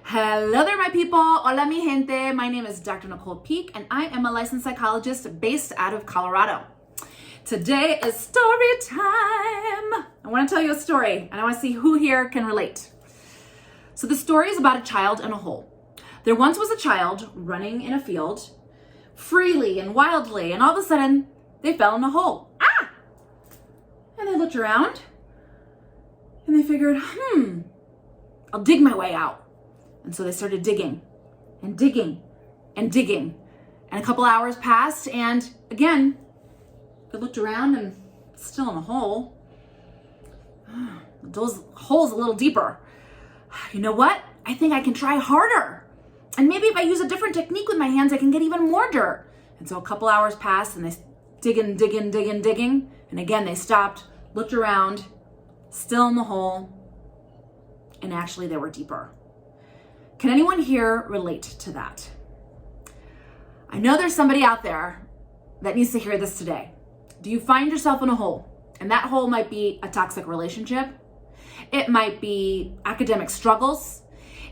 Hello there, my people. Hola, mi gente. My name is Dr. Nicole Peak, and I am a licensed psychologist based out of Colorado. Today is story time. I want to tell you a story, and I want to see who here can relate. So the story is about a child in a hole. There once was a child running in a field freely and wildly, and all of a sudden, they fell in a hole. Ah! And they looked around, and they figured, I'll dig my way out. And so they started digging and digging and digging. And a couple hours passed, and again, they looked around and still in a hole. Those holes a little deeper. You know what? I think I can try harder. And maybe if I use a different technique with my hands, I can get even more dirt. And so a couple hours passed, and they digging. And again, they stopped, looked around, still in the hole. And actually, they were deeper. Can anyone here relate to that? I know there's somebody out there that needs to hear this today. Do you find yourself in a hole? And that hole might be a toxic relationship. It might be academic struggles.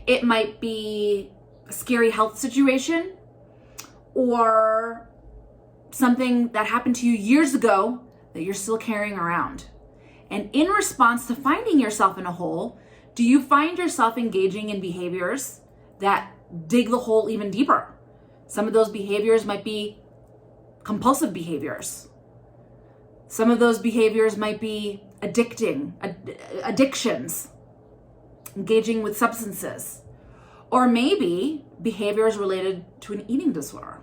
It might be a scary health situation, or something that happened to you years ago that you're still carrying around. And in response to finding yourself in a hole, do you find yourself engaging in behaviors that dig the hole even deeper? Some of those behaviors might be compulsive behaviors. Some of those behaviors might be addictions, engaging with substances, or maybe behaviors related to an eating disorder.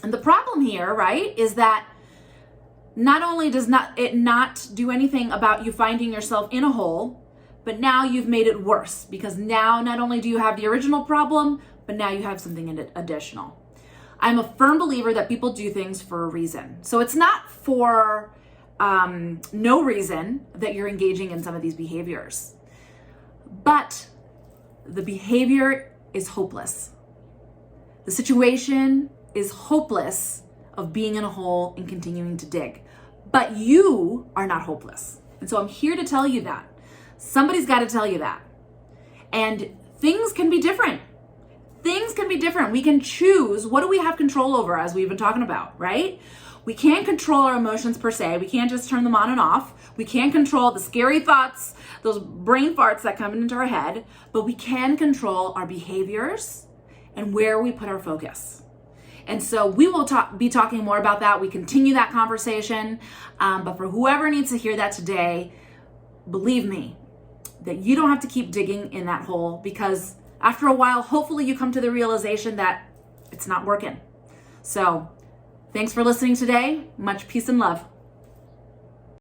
And the problem here, right, is that not only does it not do anything about you finding yourself in a hole, but now you've made it worse, because now not only do you have the original problem, but now you have something additional. I'm a firm believer that people do things for a reason. So it's not for no reason that you're engaging in some of these behaviors, but the behavior is hopeless. The situation is hopeless of being in a hole and continuing to dig, but you are not hopeless. And so I'm here to tell you that. Somebody's got to tell you that. And things can be different. Things can be different. We can choose. What do we have control over, as we've been talking about, right? We can't control our emotions per se. We can't just turn them on and off. We can't control the scary thoughts, those brain farts that come into our head, but we can control our behaviors and where we put our focus. And so we will be talking more about that. We continue that conversation. But for whoever needs to hear that today, believe me, that you don't have to keep digging in that hole, because after a while, hopefully you come to the realization that it's not working. So thanks for listening today. Much peace and love.